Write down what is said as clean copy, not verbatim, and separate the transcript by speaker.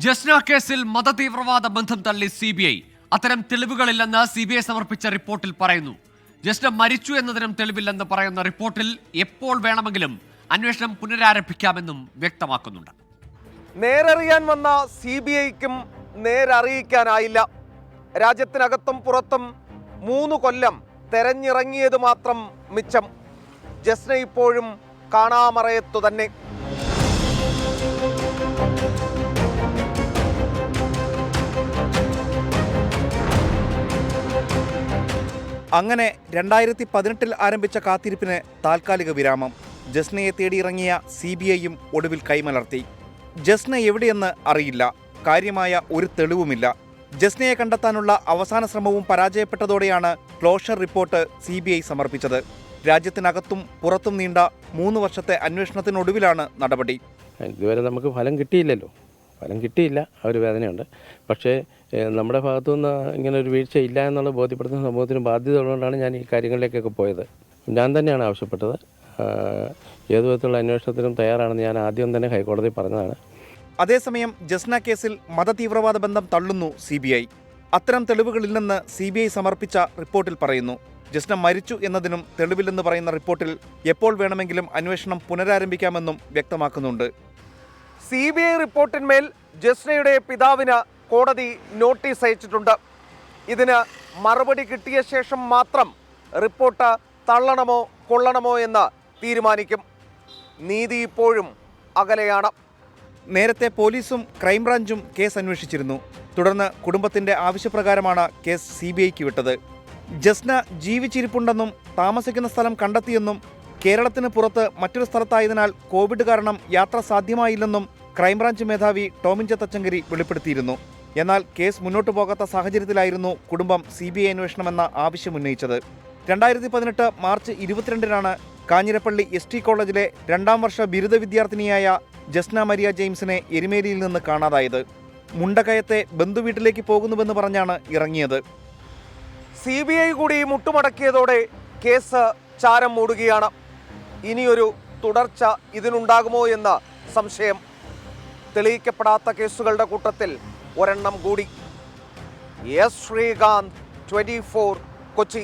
Speaker 1: ജസ്ന കേസിൽ മതതീവ്രവാദ ബന്ധം തള്ളി CBI. അത്തരം തെളിവുകളില്ലെന്ന് CBI സമർപ്പിച്ച റിപ്പോർട്ടിൽ പറയുന്നു. ജസ്ന മരിച്ചു എന്നതിനും തെളിവില്ലെന്ന് പറയുന്ന റിപ്പോർട്ടിൽ എപ്പോൾ വേണമെങ്കിലും അന്വേഷണം പുനരാരംഭിക്കാമെന്നും വ്യക്തമാക്കുന്നുണ്ട്.
Speaker 2: നേരറിയാൻ വന്ന CBIക്കും നേരറിയിക്കാനായില്ല. രാജ്യത്തിനകത്തും പുറത്തും 3 കൊല്ലം തെരഞ്ഞിറങ്ങിയത് മാത്രം മിച്ചം. ജസ്ന ഇപ്പോഴും കാണാമറയത്തു തന്നെ.
Speaker 3: അങ്ങനെ 2018 ആരംഭിച്ച കാത്തിരിപ്പിന് താൽക്കാലിക വിരാമം. ജസ്നയെ തേടിയിറങ്ങിയ CBIയും ഒടുവിൽ കൈമലർത്തി. ജസ്ന എവിടെയെന്ന് അറിയില്ല. കാര്യമായ ഒരു തെളിവുമില്ല. ജസ്നയെ കണ്ടെത്താനുള്ള അവസാന ശ്രമവും പരാജയപ്പെട്ടതോടെയാണ് ക്ലോഷർ റിപ്പോർട്ട് CBI സമർപ്പിച്ചത്. രാജ്യത്തിനകത്തും പുറത്തും നീണ്ട 3 വർഷത്തെ അന്വേഷണത്തിനൊടുവിലാണ് നടപടി.
Speaker 4: ഇതുവരെ നമുക്ക് ഫലം കിട്ടിയില്ലല്ലോ. ഫലം കിട്ടിയില്ല, ആ ഒരു വേദനയുണ്ട്. പക്ഷേ നമ്മുടെ ഭാഗത്തുനിന്ന് ഇങ്ങനെ ഒരു വീഴ്ച ഇല്ല എന്നുള്ള ബോധ്യപ്പെടുത്തുന്ന സമൂഹത്തിന് ബാധ്യത ഉള്ളതുകൊണ്ടാണ് ഞാൻ ഈ കാര്യങ്ങളിലേക്കൊക്കെ പോയത്. ഞാൻ തന്നെയാണ് ആവശ്യപ്പെട്ടത്. ഏതു വിധത്തിലുള്ള അന്വേഷണത്തിനും തയ്യാറാണെന്ന് ഞാൻ ആദ്യം തന്നെ ഹൈക്കോടതി പറഞ്ഞതാണ്.
Speaker 3: അതേസമയം ജസ്ന കേസിൽ മതതീവ്രവാദ ബന്ധം തള്ളുന്നു CBI. അത്തരം തെളിവുകളില്ലെന്ന് CBI സമർപ്പിച്ച റിപ്പോർട്ടിൽ പറയുന്നു. ജസ്ന മരിച്ചു എന്നതിനും തെളിവില്ലെന്ന് പറയുന്ന റിപ്പോർട്ടിൽ എപ്പോൾ വേണമെങ്കിലും അന്വേഷണം പുനരാരംഭിക്കാമെന്നും വ്യക്തമാക്കുന്നുണ്ട്.
Speaker 2: CBI റിപ്പോർട്ടിന്മേൽ ജസ്നയുടെ പിതാവിന് കോടതി നോട്ടീസ് അയച്ചിട്ടുണ്ട്. ഇതിന് മറുപടി കിട്ടിയ ശേഷം മാത്രം റിപ്പോർട്ട് തള്ളണമോ കൊള്ളണമോ എന്ന് തീരുമാനിക്കും. നീതി ഇപ്പോഴും അകലെയാണ്.
Speaker 3: നേരത്തെ പോലീസും ക്രൈംബ്രാഞ്ചും കേസ് അന്വേഷിച്ചിരുന്നു. തുടർന്ന് കുടുംബത്തിന്റെ ആവശ്യപ്രകാരമാണ് കേസ് CBIക്ക് വിട്ടത്. ജസ്ന ജീവിച്ചിരിപ്പുണ്ടെന്നും താമസിക്കുന്ന സ്ഥലം കണ്ടെത്തിയെന്നും കേരളത്തിന് പുറത്ത് മറ്റൊരു സ്ഥലത്തായതിനാൽ കോവിഡ് കാരണം യാത്ര സാധ്യമായില്ലെന്നും ക്രൈംബ്രാഞ്ച് മേധാവി ടോമിൻ തച്ചങ്കരി വെളിപ്പെടുത്തിയിരുന്നു. എന്നാൽ കേസ് മുന്നോട്ടു പോകാത്ത സാഹചര്യത്തിലായിരുന്നു കുടുംബം CBI അന്വേഷണമെന്ന ആവശ്യമുന്നയിച്ചത്. 2018 മാർച്ച് 22-നാണ് കാഞ്ഞിരപ്പള്ളി ST കോളേജിലെ 2ാം വർഷ ബിരുദ വിദ്യാർത്ഥിനിയായ ജസ്ന മരിയ ജെയിംസിനെ എരുമേലിയിൽ നിന്ന് കാണാതായത്. മുണ്ടകയത്തെ ബന്ധുവീട്ടിലേക്ക് പോകുന്നുവെന്ന് പറഞ്ഞാണ് ഇറങ്ങിയത്.
Speaker 2: CBI കൂടി മുട്ടുമടക്കിയതോടെ കേസ് ചാരം മൂടുകയാണ്. ഇനിയൊരു തുടർച്ച ഇതിനുണ്ടാകുമോ എന്ന് സംശയം. തെളിയിക്കപ്പെടാത്ത കേസുകളുടെ കൂട്ടത്തിൽ ഒരെണ്ണം കൂടി. ശ്രീകാന്ത്, 24, കൊച്ചി.